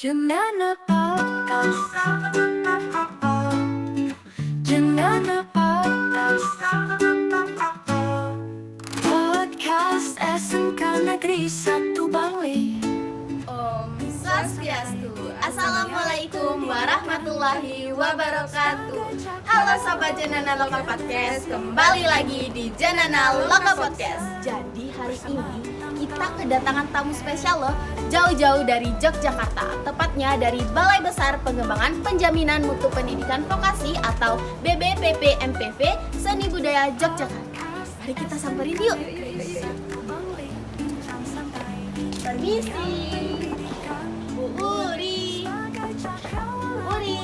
Jendana Podcast. Jendana Podcast. Podcast SMK Negeri 1 Bali. Om Swastiastu. Assalamualaikum warahmatullahi wabarakatuh. Halo Sobat Janana Loka Podcast, kembali lagi di Janana Loka Podcast. Jadi hari ini kita kedatangan tamu spesial loh, jauh-jauh dari Yogyakarta, tepatnya dari Balai Besar Pengembangan Penjaminan Mutu Pendidikan Vokasi atau BBPP MPV Seni Budaya Yogyakarta. Mari kita samperin yuk. Permisi, Bu Uri. Bu Uri.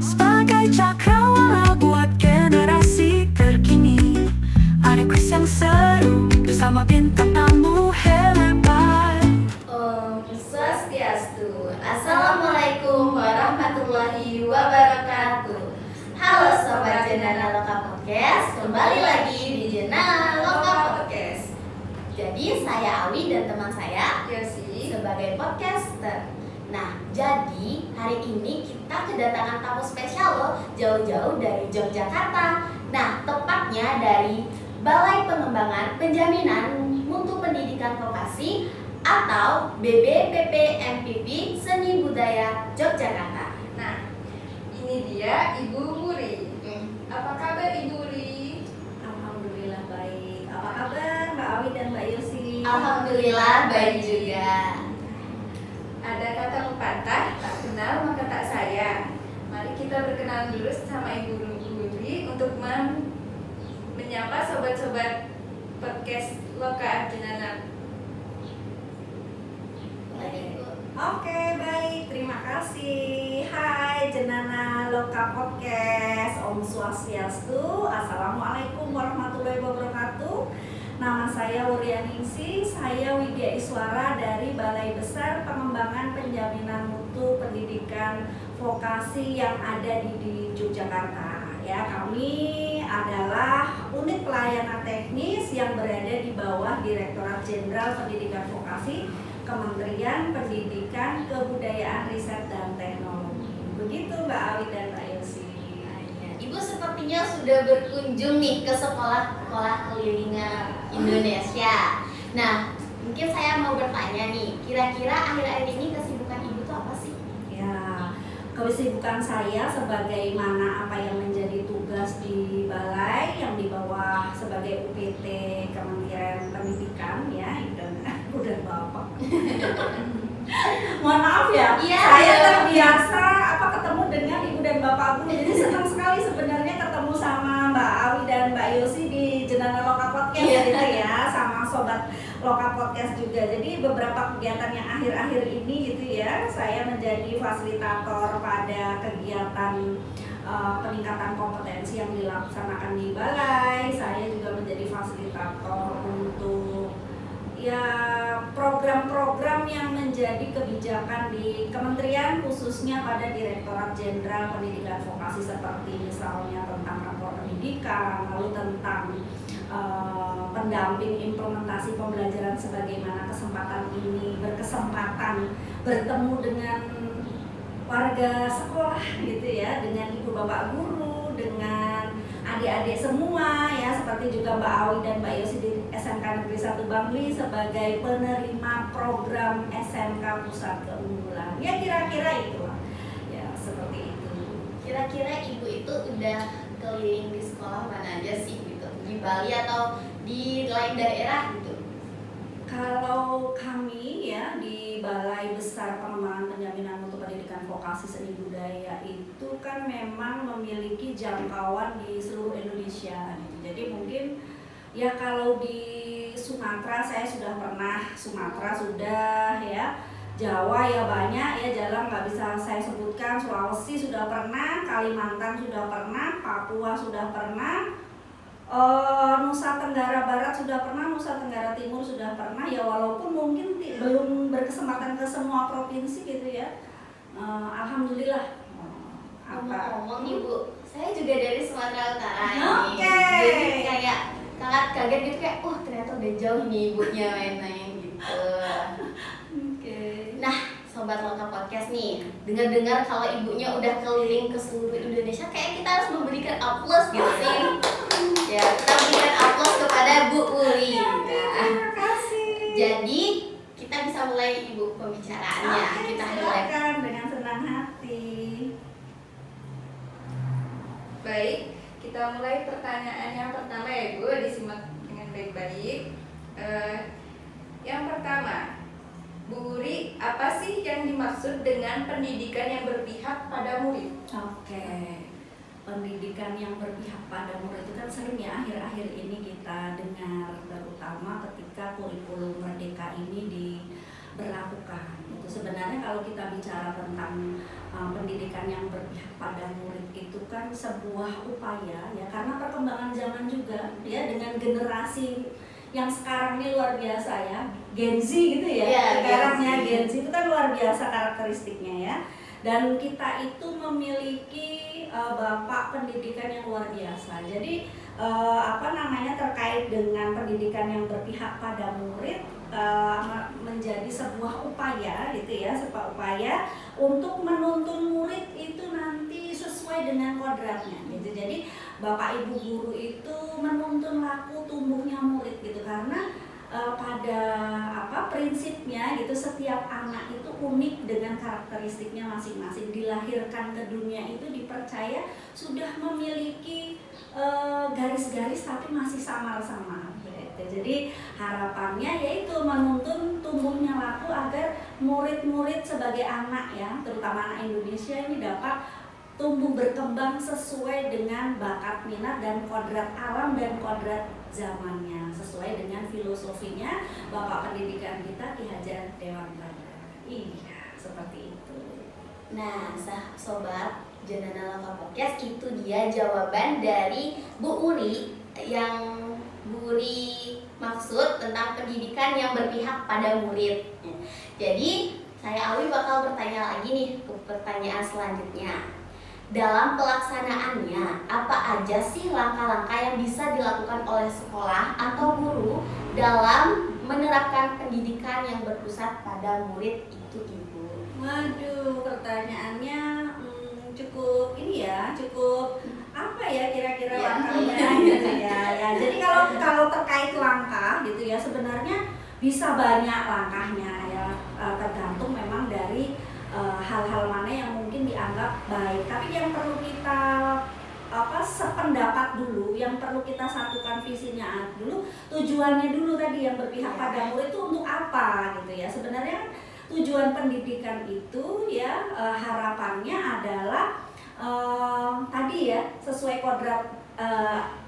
Sebagai cakrawala buat generasi terkini, ada kuis yang seru bersama bintang tamu hebat. Om Swastiastu. Assalamualaikum warahmatullahi wabarakatuh. Halo Sobat Janana Loka Podcast, kembali lagi di Janana Loka Podcast. Jadi saya Awi dan teman saya Yosi sebagai podcaster. Nah, jadi hari ini kita kedatangan tamu spesial loh, jauh-jauh dari Yogyakarta. Nah, tepatnya dari Balai Pengembangan Penjaminan Mutu Pendidikan Vokasi atau BBPP MPV Seni Budaya Yogyakarta. Nah, ini dia Ibu Wuri. Apa kabar Ibu Wuri? Alhamdulillah baik. Apa kabar Mbak Awi dan Mbak Yosi? Alhamdulillah baik juga. Ada kata pepatah, tak kenal maka tak sayang. Mari kita berkenalan dulu sama Ibu Wuri untuk menyapa sobat-sobat podcast Loka Janana. Oke, baik. Terima kasih. Hai Janana Loka Podcast. Om Swastiastu. Assalamualaikum warahmatullahi wabarakatuh. Nama saya Wuryaningsih. Saya Widya Iswara dari Balai Besar Pengembangan Penjaminan Mutu Pendidikan Vokasi yang ada di Yogyakarta. Ya, kami adalah unit pelayanan teknis yang berada di bawah Direktorat Jenderal Pendidikan Vokasi Kementerian Pendidikan, Kebudayaan, Riset, dan Teknologi. Begitu Mbak Awi dan Mbak Yosi. Ibu sepertinya sudah berkunjung nih ke sekolah-sekolah keliling Indonesia. Nah, mungkin saya mau bertanya nih, kira-kira akhir-akhir ini kesibukan Ibu tuh apa sih? Ya, kesibukan saya sebagaimana apa yang menjadi tugas di balai yang di bawah sebagai UPT Kementerian Pendidikan ya, udah bapak. Mohon maaf ya, Iya, saya iya. terbiasa ketemu dengan ibu dan bapak guru. Jadi senang sekali sebenarnya ketemu sama Mbak Awi dan Mbak Yosi di Janana Loka Podcast gitu ya, sama sobat Loka Podcast juga. Jadi beberapa kegiatan yang akhir-akhir ini gitu ya, saya menjadi fasilitator pada kegiatan peningkatan kompetensi yang dilaksanakan di balai. Saya juga menjadi fasilitator untuk ya program-program yang menjadi kebijakan di kementerian, khususnya pada Direktorat Jenderal Pendidikan Vokasi, seperti misalnya tentang rapor pendidikan, lalu tentang pendamping implementasi pembelajaran sebagaimana kesempatan ini berkesempatan bertemu dengan warga sekolah gitu ya, dengan ibu bapak guru, dengan adik-adik semua ya, seperti juga Mbak Awi dan Mbak Yosi di SMK Negeri 1 Bangli sebagai penerima program SMK Pusat Keunggulan. Ya kira-kira itulah. Ya seperti itu. Kira-kira Ibu itu udah keliling di sekolah mana aja sih gitu? Di Bali atau di lain daerah gitu? Kalau kami ya di Balai Besar Pengembangan Penjaminan Mutu Pendidikan Vokasi Seni Budaya itu kan memang memiliki jangkauan di seluruh Indonesia gitu. Jadi mungkin ya kalau di Sumatera saya sudah pernah, Sumatera sudah ya, Jawa ya banyak ya, jalan nggak bisa saya sebutkan, Sulawesi sudah pernah, Kalimantan sudah pernah, Papua sudah pernah, Nusa Tenggara Barat sudah pernah, Nusa Tenggara Timur sudah pernah ya, walaupun mungkin belum berkesempatan ke semua provinsi gitu ya. Alhamdulillah. Ngomong-ngomong nih Bu, saya juga dari Sumatera Utara Oke. ini. Jadi kayak sangat kaget gitu kayak, ternyata udah jauh nih ibunya main-main gitu. Nah, Sobat Loka Podcast nih, dengar-dengar kalau ibunya udah keliling ke seluruh Indonesia, kayak kita harus memberikan aplaus gitu sih. Ya, kita berikan aplaus kepada Bu Uli. Terima kasih. Jadi kita bisa mulai Ibu pembicaraannya. Kita mulai silakan dengan senang hati. Baik, kita mulai pertanyaan yang pertama ya Ibu, disimak dengan baik-baik. Yang pertama, Bu Wuri, apa sih yang dimaksud dengan pendidikan yang berpihak pada murid? Oke, pendidikan yang berpihak pada murid itu kan sering ya akhir-akhir ini kita dengar, terutama ketika kurikulum Merdeka ini diberlakukan. Itu sebenarnya kalau kita bicara tentang pendidikan yang berpihak pada murid itu kan sebuah upaya ya, karena perkembangan zaman juga ya, dengan generasi yang sekarang ini luar biasa ya, Gen Z gitu ya, sekarangnya Gen Z itu kan luar biasa karakteristiknya ya. Dan kita itu memiliki bapak pendidikan yang luar biasa. Jadi terkait dengan pendidikan yang berpihak pada murid menjadi sebuah upaya gitu ya, sebuah upaya untuk menuntun murid itu nanti sesuai dengan kodratnya gitu. Jadi bapak ibu guru itu menuntun laku tumbuhnya murid gitu, karena pada prinsipnya gitu, setiap anak itu unik dengan karakteristiknya masing-masing. Dilahirkan ke dunia itu dipercaya sudah memiliki garis-garis tapi masih samar-samar gitu. Jadi harapannya yaitu menuntun tumbuhnya laku agar murid-murid sebagai anak ya, terutama anak Indonesia ini dapat tumbuh berkembang sesuai dengan bakat minat dan kodrat alam dan kodrat zamannya, sesuai dengan filosofinya Bapak Pendidikan kita Ki Hajar Dewantara. Iya, seperti itu. Nah, Sobat Jendana Loka Podcast, itu dia jawaban dari Bu Uri yang Bu Uri maksud tentang pendidikan yang berpihak pada murid. Jadi, saya Awi bakal bertanya lagi nih ke pertanyaan selanjutnya. Dalam pelaksanaannya, apa aja sih langkah-langkah yang bisa dilakukan oleh sekolah atau guru dalam menerapkan pendidikan yang berpusat pada murid itu, Ibu? Waduh, pertanyaannya cukup ini ya, cukup apa ya kira-kira langkahnya gitu ya. Jadi kalau terkait langkah gitu ya, sebenarnya bisa banyak langkahnya ya, tergantung memang dari hal-hal mana yang mungkin dianggap baik. Tapi yang perlu kita sependapat dulu, yang perlu kita satukan visinya dulu, tujuannya dulu tadi yang berpihak pada murid itu untuk apa gitu ya. Sebenarnya tujuan pendidikan itu ya harapannya adalah tadi ya, sesuai kodrat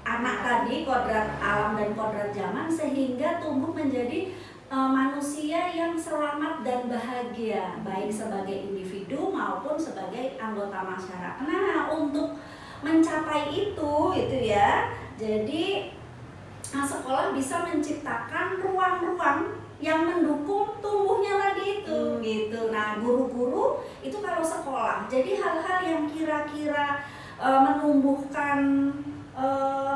anak tadi, kodrat alam dan kodrat zaman, sehingga tumbuh menjadi manusia yang selamat dan bahagia, baik sebagai individu maupun sebagai anggota masyarakat. Nah, untuk mencapai itu ya, jadi sekolah bisa menciptakan ruang-ruang yang mendukung tumbuhnya tadi itu gitu. Nah, guru-guru itu kalau sekolah, jadi hal-hal yang kira-kira menumbuhkan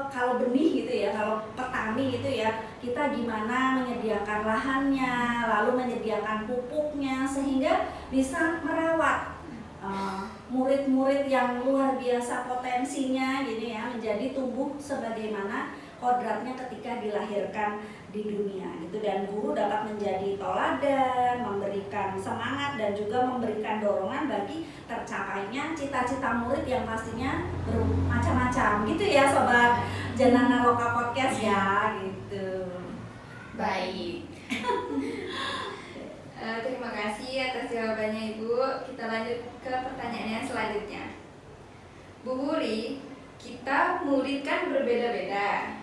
kalau benih gitu ya, kalau petani gitu ya, kita gimana menyediakan lahannya, lalu menyediakan pupuknya sehingga bisa merawat murid-murid yang luar biasa potensinya gini ya, menjadi tumbuh sebagaimana kodratnya ketika dilahirkan di dunia gitu. Dan guru dapat menjadi toladan, memberikan semangat dan juga memberikan dorongan bagi tercapainya cita-cita murid yang pastinya bermacam-macam gitu ya, Sobat Jendana Loka Podcast ya gitu. Baik. Terima kasih atas jawabannya Ibu. Kita lanjut ke pertanyaan yang selanjutnya. Bu Wuri, kita murid kan berbeda-beda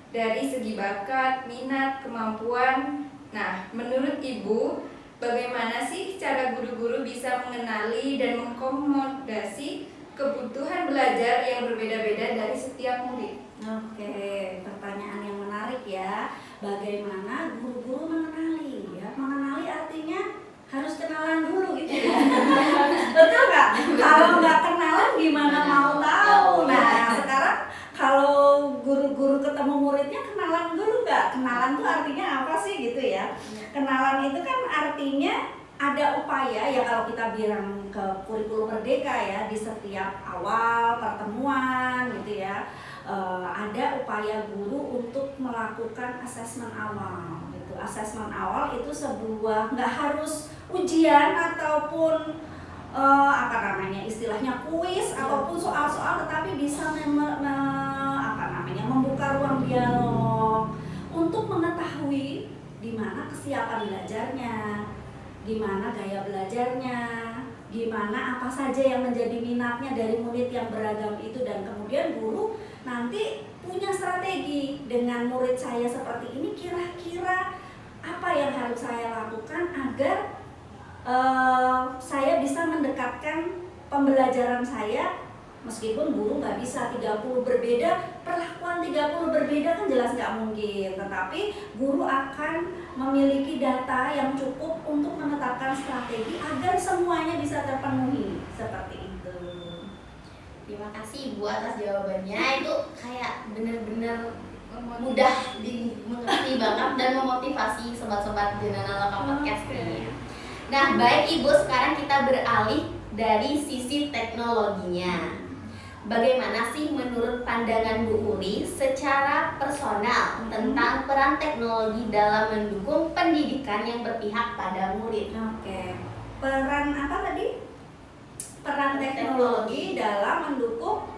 dari segi bakat, minat, kemampuan. Nah, menurut Ibu, bagaimana sih cara guru-guru bisa mengenali dan mengakomodasi kebutuhan belajar yang berbeda-beda dari setiap murid? Oke, pertanyaan yang menarik ya. Bagaimana guru-guru mengenali ya? Mengenali artinya harus kenalan dulu gitu ya. Betul nggak? Kalau nggak kenalan gimana mau tahu? Nah, sekarang kalau guru-guru guru ketemu muridnya kenalan dulu nggak? Kenalan tuh artinya apa sih gitu ya? Kenalan itu kan artinya ada upaya ya, kalau kita bilang ke kurikulum merdeka ya, di setiap awal pertemuan gitu ya, ada upaya guru untuk melakukan asesmen awal gitu. Asesmen awal itu sebuah, nggak harus ujian ataupun istilahnya kuis ataupun soal-soal, tetapi bisa membuka ruang dialog untuk mengetahui di mana kesiapan belajarnya, di mana gaya belajarnya, gimana apa saja yang menjadi minatnya dari murid yang beragam itu, dan kemudian guru nanti punya strategi dengan murid saya seperti ini, kira-kira apa yang harus saya lakukan agar saya bisa mendekatkan pembelajaran saya. Meskipun guru nggak bisa 30 berbeda, perlakuan 30 berbeda kan jelas nggak mungkin, tetapi guru akan memiliki data yang cukup untuk menetapkan strategi agar semuanya bisa terpenuhi, seperti itu. Terima kasih Ibu atas jawabannya, itu kayak bener-bener mudah dimengerti banget dan memotivasi sobat-sobat Jenana Lokal Podcast ini. Nah, baik Ibu, sekarang kita beralih dari sisi teknologinya. Bagaimana sih menurut pandangan Bu Uli secara personal tentang peran teknologi dalam mendukung pendidikan yang berpihak pada murid? Oke. Peran apa tadi? Peran teknologi dalam mendukung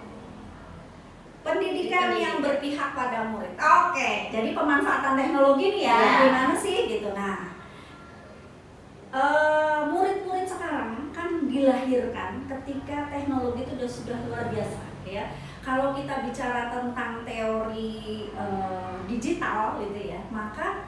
pendidikan yang berpihak pada murid. Oke, jadi pemanfaatan teknologi nih ya, gimana sih gitu. Nah, murid-murid sekarang kan dilahirkan ketika teknologi itu sudah luar biasa ya. Kalau kita bicara tentang teori digital gitu ya, maka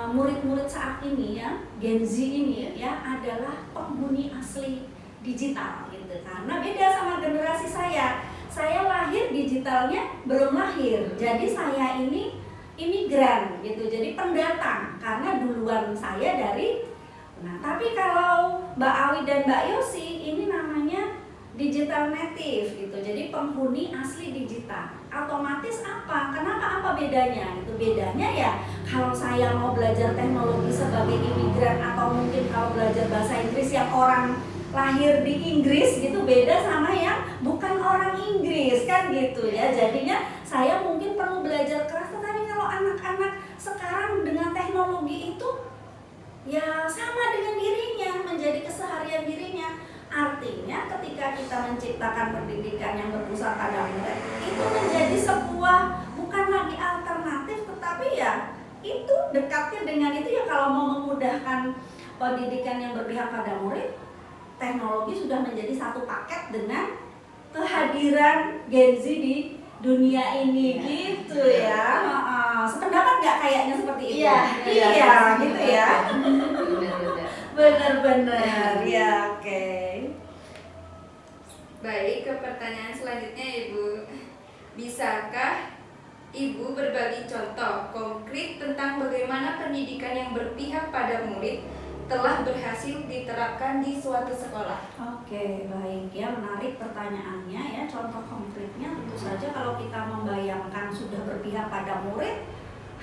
murid-murid saat ini ya, Gen Z ini ya, adalah penghuni asli digital gitu. Karena beda sama generasi saya. Saya lahir digitalnya belum lahir. Jadi saya ini imigran gitu. Jadi pendatang karena duluan saya dari. Nah, tapi kalau Mbak Awi dan Mbak Yosi ini namanya digital native gitu. Jadi penghuni asli digital. Otomatis apa? Kenapa, apa bedanya? Itu bedanya ya, kalau saya mau belajar teknologi sebagai imigran atau mungkin kalau belajar bahasa Inggris yang orang lahir di Inggris gitu, beda sama yang bukan orang Inggris kan gitu ya. Jadinya saya mungkin perlu belajar keras, tetapi kalau anak-anak sekarang dengan teknologi itu ya sama dengan dirinya, menjadi keseharian dirinya. Artinya ketika kita menciptakan pendidikan yang berpusat pada murid, itu menjadi sebuah bukan lagi alternatif, tetapi ya itu dekatnya dengan itu ya. Kalau mau memudahkan pendidikan yang berpihak pada murid, teknologi sudah menjadi satu paket dengan kehadiran Gen Z di dunia ini gitu ya. Sependapat nggak kayaknya seperti itu? Iya, gitu ya. Benar-benar ya, oke. Baik, ke pertanyaan selanjutnya Ibu. Bisakah Ibu berbagi contoh konkret tentang bagaimana pendidikan yang berpihak pada murid telah berhasil diterapkan di suatu sekolah? Oke, baik ya, menarik pertanyaannya ya. Contoh konkretnya tentu saja kalau kita membayangkan sudah berpihak pada murid,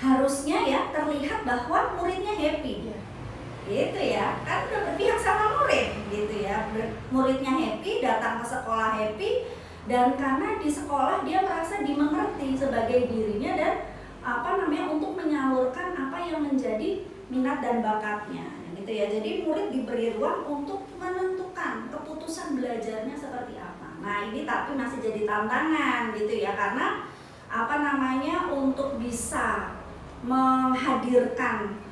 harusnya ya terlihat bahwa muridnya happy. Gitu ya, kan udah berpihak sama murid gitu ya. Muridnya happy, datang ke sekolah happy, dan karena di sekolah dia merasa dimengerti sebagai dirinya dan untuk menyalurkan apa yang menjadi minat dan bakatnya gitu ya. Jadi murid diberi ruang untuk menentukan keputusan belajarnya seperti apa. Nah, ini tapi masih jadi tantangan gitu ya, karena untuk bisa menghadirkan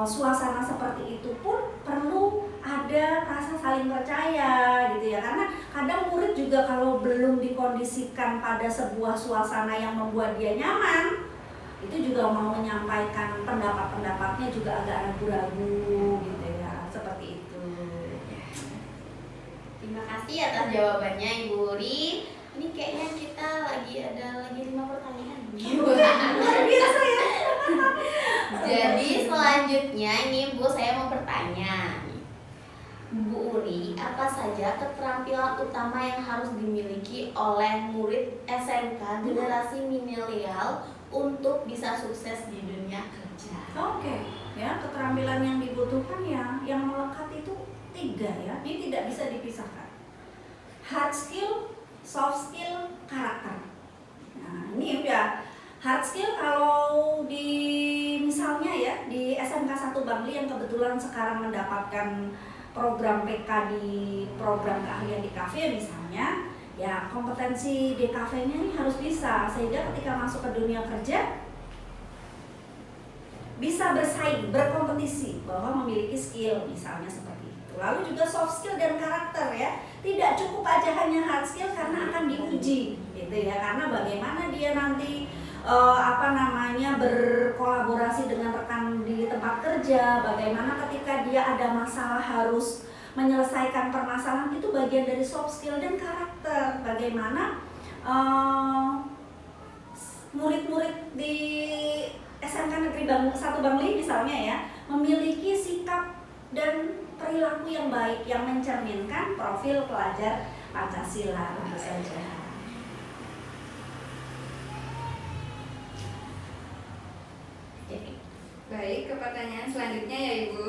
suasana seperti itu pun perlu ada rasa saling percaya gitu ya. Karena kadang murid juga kalau belum dikondisikan pada sebuah suasana yang membuat dia nyaman, itu juga mau menyampaikan pendapat-pendapatnya juga agak ragu-ragu gitu ya, seperti itu. Terima kasih atas jawabannya Ibu Uli. Ini kayaknya kita ada 5 pertanyaan. Luar biasa ya. Jadi selanjutnya ini Bu, saya mau bertanya, Bu Uli, apa saja keterampilan utama yang harus dimiliki oleh murid SMK generasi milenial untuk bisa sukses di dunia kerja. Oke, ya keterampilan yang dibutuhkan ya, yang melekat itu 3 ya. Ini tidak bisa dipisahkan. Hard skill, soft skill, karakter. Nah, ini udah hard skill kalau di misalnya ya di SMK 1 Bangli yang kebetulan sekarang mendapatkan program PK di program keahlian di DKV misalnya, ya kompetensi DKV-nya ini harus bisa sehingga ketika masuk ke dunia kerja bisa bersaing, berkompetisi bahwa memiliki skill misalnya seperti itu. Lalu juga soft skill dan karakter ya. Tidak cukup aja hanya hard skill karena akan diuji gitu ya. Karena bagaimana dia nanti berkolaborasi dengan rekan di tempat kerja, bagaimana ketika dia ada masalah harus menyelesaikan permasalahan, itu bagian dari soft skill dan karakter. Bagaimana murid-murid di SMK Negeri 1 Bangli misalnya ya memiliki sikap dan perilaku yang baik yang mencerminkan profil pelajar Pancasila tentu saja. Baik, ke pertanyaan selanjutnya ya Ibu.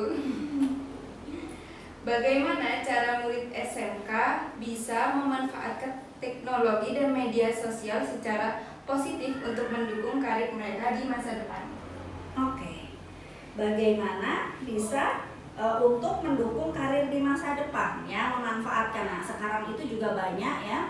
Bagaimana cara murid SMK bisa memanfaatkan teknologi dan media sosial secara positif untuk mendukung karir mereka di masa depan? Oke, bagaimana bisa untuk mendukung karir di masa depan ya, memanfaatkan. Nah, sekarang itu juga banyak ya.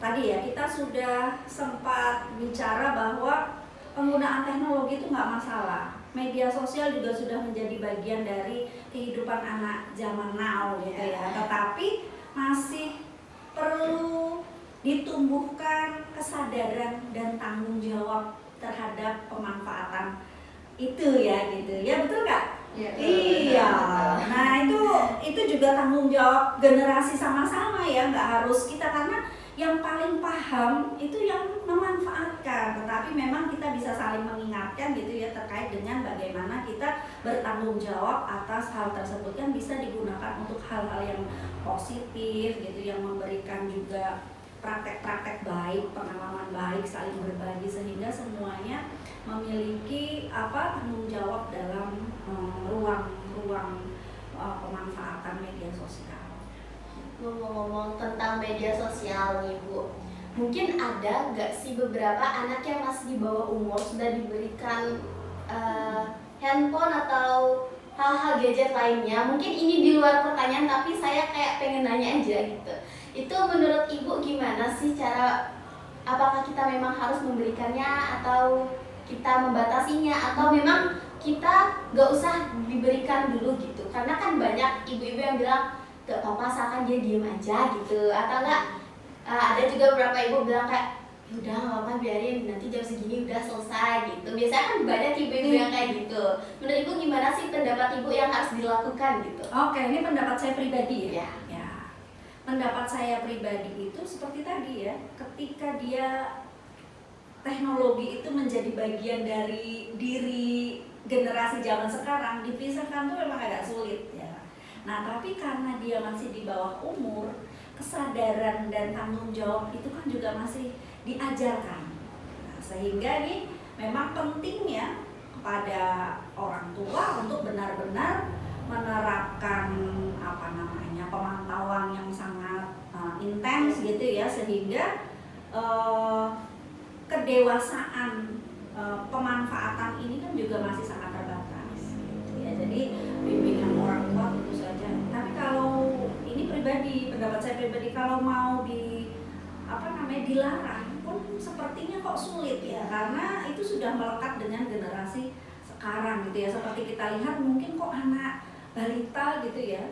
Tadi ya kita sudah sempat bicara bahwa penggunaan teknologi itu nggak masalah. Media sosial juga sudah menjadi bagian dari kehidupan anak zaman now gitu ya. Tetapi masih perlu ditumbuhkan kesadaran dan tanggung jawab terhadap pemanfaatan itu ya gitu ya, betul nggak? Ya, iya. Nah itu juga tanggung jawab generasi sama-sama ya, nggak harus kita, karena yang paling paham itu yang memanfaatkan, tetapi memang kita bisa saling mengingatkan gitu ya terkait dengan bagaimana kita bertanggung jawab atas hal tersebut, kan bisa digunakan untuk hal-hal yang positif gitu, yang memberikan juga praktek-praktek baik, pengalaman baik, saling berbagi sehingga semuanya memiliki tanggung jawab dalam ruang pemanfaatan media sosial. Ngomong-ngomong tentang media sosial nih Bu, mungkin ada nggak sih beberapa anak yang masih di bawah umur sudah diberikan handphone atau hal-hal gadget lainnya? Mungkin ini di luar pertanyaan tapi saya kayak pengen nanya aja gitu. Itu menurut Ibu gimana sih cara, apakah kita memang harus memberikannya atau kita membatasinya, atau memang kita nggak usah diberikan dulu gitu? Karena kan banyak ibu-ibu yang bilang gak apa-apa asalkan dia diem aja gitu, atau enggak ada juga beberapa ibu bilang kayak udah gak apa-apa biarin nanti jam segini udah selesai gitu. Biasanya kan banyak ibu-ibu yang kayak gitu. Menurut Ibu gimana sih pendapat Ibu yang harus dilakukan gitu? Oke, ini pendapat saya pribadi Ya. ya. Pendapat saya pribadi itu seperti tadi ya, ketika dia teknologi itu menjadi bagian dari diri generasi zaman sekarang, dipisahkan tuh memang agak sulit ya. Nah, tapi karena dia masih di bawah umur, kesadaran dan tanggung jawab itu kan juga masih diajarkan. Nah, sehingga nih memang penting ya kepada orang tua untuk benar-benar menerapkan pemantauan yang sangat intens gitu ya, sehingga kedewasaan pemanfaatan ini kan juga masih sangat terbatas gitu ya. Jadi bimbingan orang tua tentu saja. Tapi kalau ini pendapat saya pribadi, kalau mau dilarang pun sepertinya kok sulit ya, karena itu sudah melekat dengan generasi sekarang gitu ya. Seperti kita lihat mungkin kok anak balita gitu ya,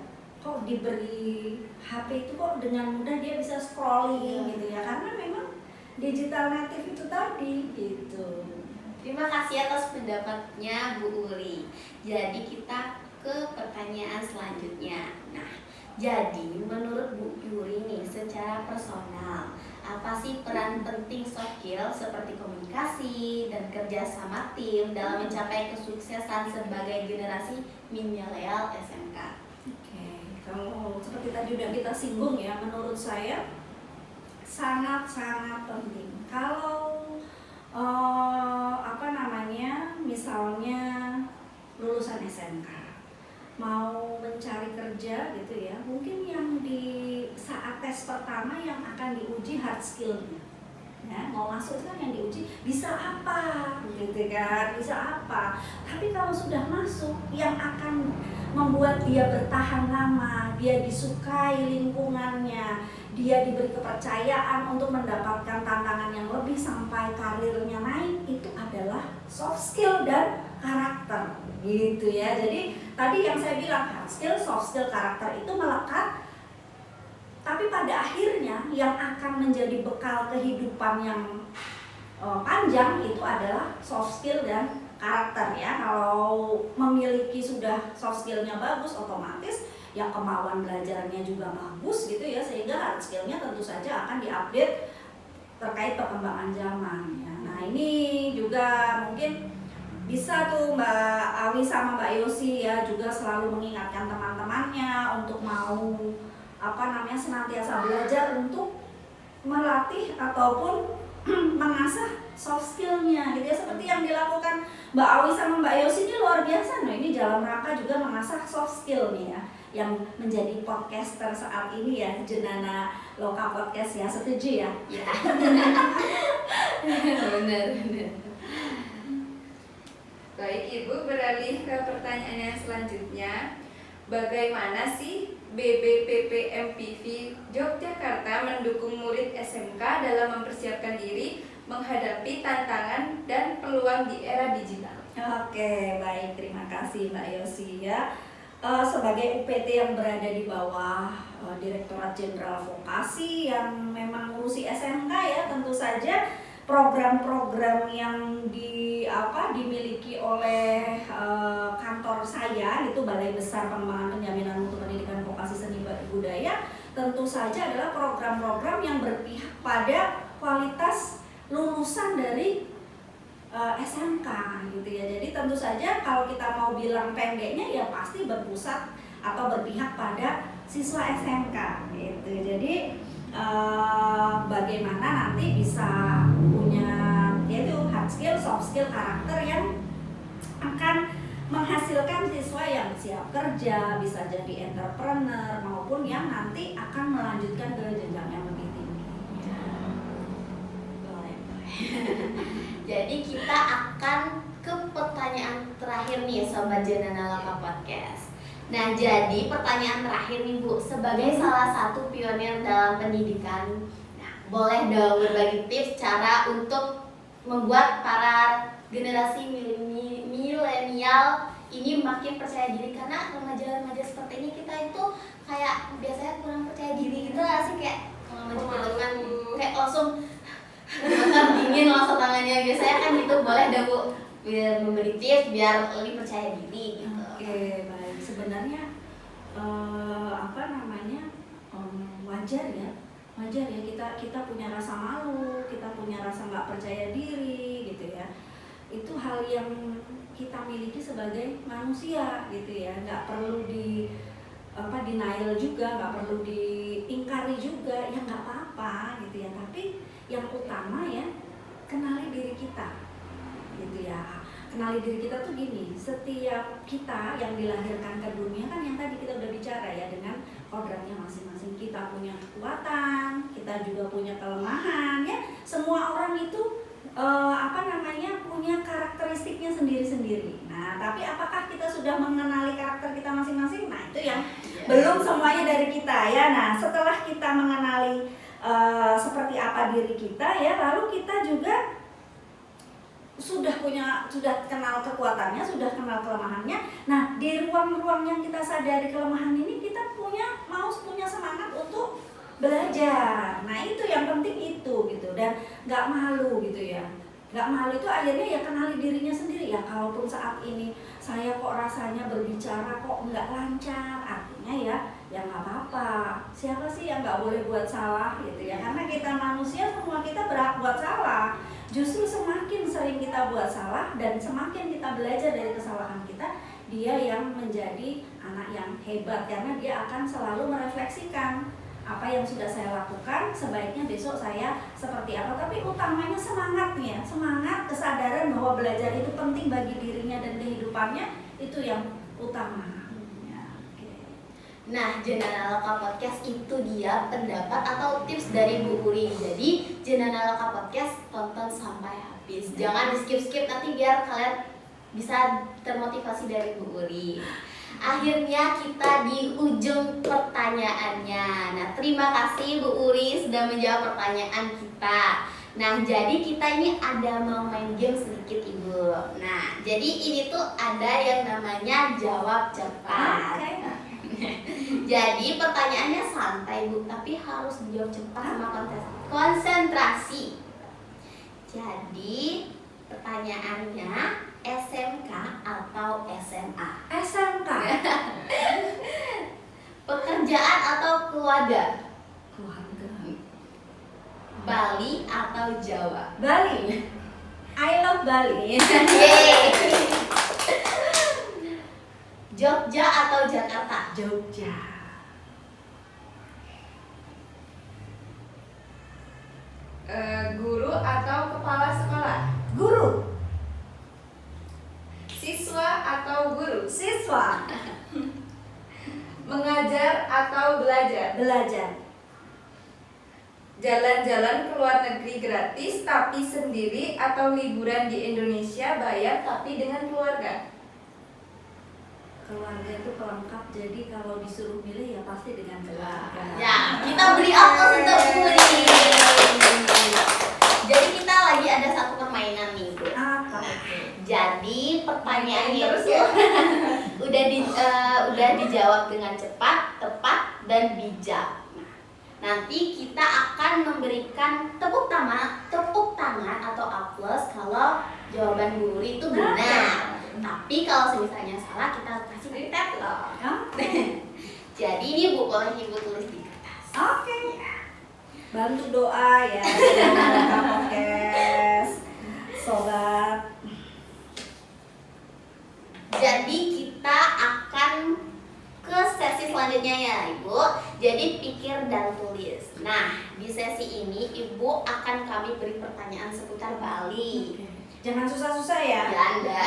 kok diberi HP itu kok dengan mudah dia bisa scrolling gitu ya, karena memang digital native itu tadi gitu. Terima kasih atas pendapatnya Bu Uri. Jadi kita ke pertanyaan selanjutnya. Nah, jadi menurut Bu Uri nih secara personal, apa sih peran penting soft skill seperti komunikasi dan kerja sama tim dalam mencapai kesuksesan sebagai generasi milenial SMK? Oke, kalau seperti tadi udah kita singgung ya, menurut saya sangat-sangat penting. Kalau apa namanya, misalnya lulusan SMK mau mencari kerja gitu ya, mungkin yang di saat tes pertama yang akan diuji hard skill-nya. Ya, mau masuk kan yang diuji bisa apa gitu kan, bisa apa. Tapi kalau sudah masuk, yang akan membuat dia bertahan lama, dia disukai lingkungannya, dia diberi kepercayaan untuk mendapatkan tantangan yang lebih sampai karirnya naik, itu adalah soft skill dan karakter gitu ya. Jadi tadi yang saya bilang hard skill, soft skill, karakter itu melekat. Tapi pada akhirnya yang akan menjadi bekal kehidupan yang panjang itu adalah soft skill dan karakter ya. Kalau memiliki sudah soft skillnya bagus, otomatis yang kemauan belajarnya juga bagus gitu ya, sehingga hard skillnya tentu saja akan diupdate terkait perkembangan zaman ya. Nah ini juga mungkin bisa tuh Mbak Awi sama Mbak Yosi ya juga selalu mengingatkan teman-temannya untuk mau senantiasa belajar untuk melatih ataupun mengasah soft skillnya gitu ya, seperti yang dilakukan Mbak Awi sama Mbak Yosi ini luar biasa. Nah ini dalam rangka juga mengasah soft skill nih ya, yang menjadi podcaster saat ini ya, Jenana Loka Podcast ya, setuju ya? Ya. Benar. Baik Ibu, beralih ke pertanyaan yang selanjutnya. Bagaimana sih BBPP MPV Yogyakarta mendukung murid SMK dalam mempersiapkan diri menghadapi tantangan dan peluang di era digital? Oke, baik, terima kasih Mbak Yosi ya. Sebagai UPT yang berada di bawah Direktorat Jenderal Vokasi yang memang ngurusi SMK ya, tentu saja program-program yang dimiliki oleh kantor saya itu Balai Besar Pengembangan Penjaminan Mutu Pendidikan Vokasi Seni Budaya, tentu saja adalah program-program yang berpihak pada kualitas lulusan dari SMK gitu ya. Jadi tentu saja kalau kita mau bilang pendeknya ya pasti berpusat atau berpihak pada siswa SMK gitu. Jadi bagaimana nanti bisa punya yaitu hard skill, soft skill, karakter yang akan menghasilkan siswa yang siap kerja, bisa jadi entrepreneur maupun yang nanti akan melanjutkan ke jenjang yang lebih tinggi. Jadi kita akan ke pertanyaan terakhir nih Sobat Jenana Loka Podcast. Nah, jadi pertanyaan terakhir nih Bu, sebagai salah satu pionir dalam pendidikan, nah, boleh dong berbagi tips cara untuk membuat para generasi milenial ini makin percaya diri, karena remaja-remaja seperti ini kita itu kayak biasanya kurang percaya diri gitu lah sih, kayak kalau menjelaskan kan kayak langsung dingin langsung tangannya, biasanya kan gitu. Boleh dong Bu biar memberi tips biar lebih percaya diri gitu. Oke, baik. Sebenarnya wajar ya kita punya rasa malu, kita punya rasa nggak percaya diri gitu ya. Itu hal yang kita miliki sebagai manusia gitu ya, nggak perlu denial juga, nggak perlu diingkari juga, ya nggak apa-apa gitu ya. Tapi yang utama ya kenali diri kita gitu ya. Kenali diri kita tuh gini, setiap kita yang dilahirkan ke dunia kan yang tadi kita udah bicara ya, dengan kodratnya masing-masing. Kita punya kekuatan, kita juga punya kelemahan ya. Semua orang itu punya karakteristiknya sendiri-sendiri. Nah, tapi apakah kita sudah mengenali karakter kita masing-masing? Nah, itu yang belum semuanya dari kita ya. Nah, setelah kita mengenali seperti apa diri kita ya, lalu kita juga sudah kenal kekuatannya, sudah kenal kelemahannya. Nah, di ruang-ruang yang kita sadari kelemahan ini, kita punya semangat untuk belajar. Nah, itu yang penting itu gitu, dan nggak malu gitu ya. Nggak malu itu akhirnya ya kenali dirinya sendiri ya. Kalaupun saat ini saya kok rasanya berbicara kok nggak lancar, artinya ya nggak apa-apa. Siapa sih yang nggak boleh buat salah gitu ya? Karena kita manusia, semua kita berhak buat salah. Justru semakin sering kita buat salah dan semakin kita belajar dari kesalahan kita, dia yang menjadi anak yang hebat, karena dia akan selalu merefleksikan apa yang sudah saya lakukan, sebaiknya besok saya seperti apa. Tapi utamanya semangat nih ya, semangat, kesadaran bahwa belajar itu penting bagi dirinya dan kehidupannya, itu yang utama. Ya, oke. Nah, Jenana Loka Podcast itu dia pendapat atau tips dari Bu Uri. Jadi, Jenana Loka Podcast tonton sampai habis. Jangan di skip-skip, nanti biar kalian bisa termotivasi dari Bu Uri. Akhirnya kita di ujung pertanyaannya. Nah, terima kasih Bu Uri sudah menjawab pertanyaan kita. Nah, jadi kita ini ada mau main game sedikit Ibu. Nah, jadi ini tuh ada yang namanya jawab cepat. Jadi pertanyaannya santai Bu, tapi harus dijawab cepat sama konsentrasi. Jadi pertanyaannya SMK atau SMA? SMK. Pekerjaan atau keluarga? Keluarga. Bali atau Jawa? Bali. I love Bali. Yeay. Jogja atau Jakarta? Jogja. Guru atau kepala sekolah? Guru. Siswa atau guru? Siswa. Mengajar atau belajar? Belajar. Jalan-jalan ke luar negeri gratis tapi sendiri atau liburan di Indonesia bayar tapi dengan keluarga? Keluarga itu pelengkap, jadi kalau disuruh milih ya pasti dengan keluarga. Ya, kita beri aplaus untuk Bu Uri. Jadi kita lagi ada satu permainan nih Bu. Apa itu? Jadi pertanyaannya Terus itu ya? udah dijawab dengan cepat, tepat, dan bijak. Nanti kita akan memberikan tepuk tangan atau aplaus kalau jawaban Bu Uri itu benar. Tapi kalau misalnya salah kita kasih kritik loh. Jadi ini Bu, boleh Ibu tulis di kertas. Oke. Bantu doa ya. Jenana Podcast. Sobat. Jadi kita akan ke sesi selanjutnya ya Ibu. Jadi pikir dan tulis. Nah, di sesi ini Ibu akan kami beri pertanyaan seputar Bali. Jangan susah-susah ya. Ya Anda.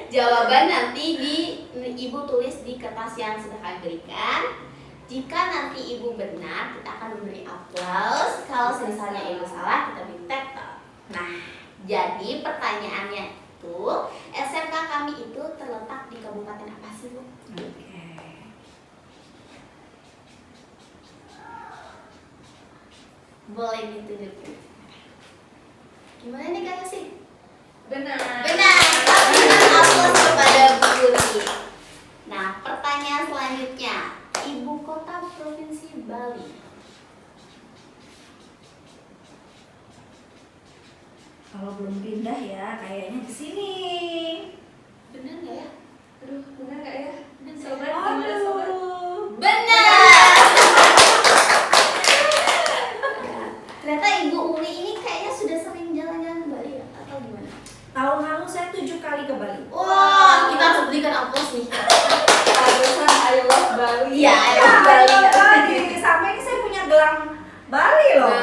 Jawaban nanti Ibu tulis di kertas yang sudah kami berikan. Jika nanti Ibu benar, kita akan memberi aplaus. Kalau misalnya Ibu salah, kita beri tetel. Nah, jadi pertanyaannya itu, SMK kami itu terletak di kabupaten apa sih Bu? Oke. Boleh ditunjukin. Gimana nih Kak Yosi? Benar. Benar, berikan aplaus kepada Bu Uri. Nah, pertanyaan selanjutnya, Ibu kota Provinsi Bali. Kalau belum pindah ya, kayaknya di sini. Benar nggak ya? Aduh, benar nggak ya? Benar. Sobat, gimana sobat? Benar. Ternyata Ibu Uri ini kayaknya sudah sering jalan-jalan ke Bali ya? Atau gimana? Tahun lalu saya 7 kali ke Bali. Wah, kita harus berikan aplaus nih. Harusan I love Bali. Iya, I Ya, love Bali. Bali. Sampai ini saya punya gelang Bali loh.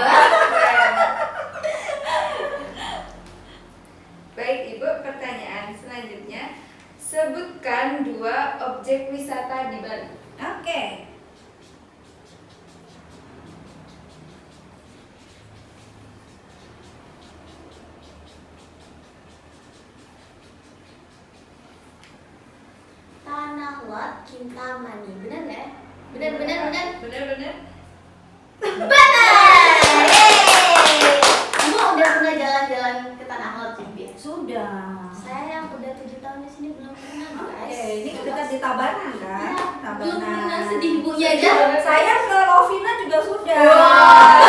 Baik Ibu, pertanyaan selanjutnya. Sebutkan 2 objek wisata di Bali. Oke. Tanah Lot Kintamani. Benar nggak ya? Benar, benar, benar. Benar-benar. Benar. Yeay. Ibu udah pernah jalan-jalan ke Tanah Lot juga? Sudah. Saya yang udah 7 tahun di sini belum pernah guys. Oke, ini dekat di Tabanan kan? Ya, Tabanan. belum pernah, sedih ibunya aja. Saya ke Lovina juga sudah. Wah.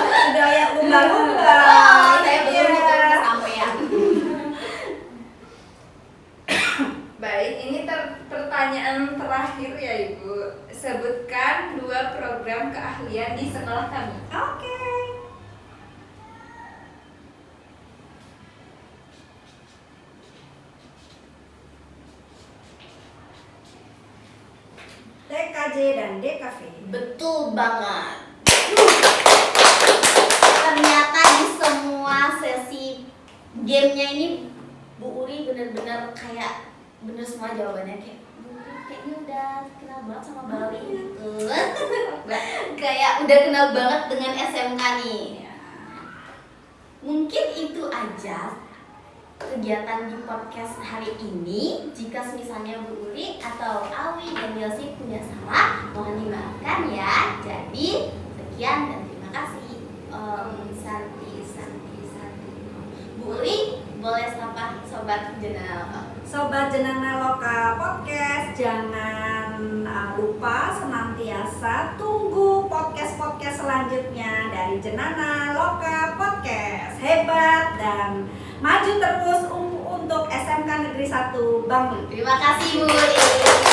Sudah lihat lumba-lumba. Oh, saya belum Iya. itu kesampaian. Baik, ini pertanyaan terakhir ya Ibu. Sebutkan 2 program keahlian di sekolah kami. Oke. TK DKJ dan DKV. Betul banget. Ternyata di semua sesi gamenya ini Bu Uri bener-bener kayak bener semua jawabannya, kayak Bu Uri kayaknya udah kenal banget sama Bali gitu. Kayak udah kenal banget dengan SMK nih. Mungkin itu aja kegiatan di podcast hari ini. Jika misalnya Bu Uri atau Awi dan Yosi punya salah, mohon dimaafkan ya. Jadi sekian dan terima kasih. Santi. Bu Uri boleh sapa sobat Jenana Loka. Sobat Jenana Loka Podcast, jangan lupa senantiasa tunggu podcast-podcast selanjutnya dari Jenana Loka Podcast. Hebat dan maju terus untuk SMK Negeri 1 Bangli. Terima kasih Bu Uri.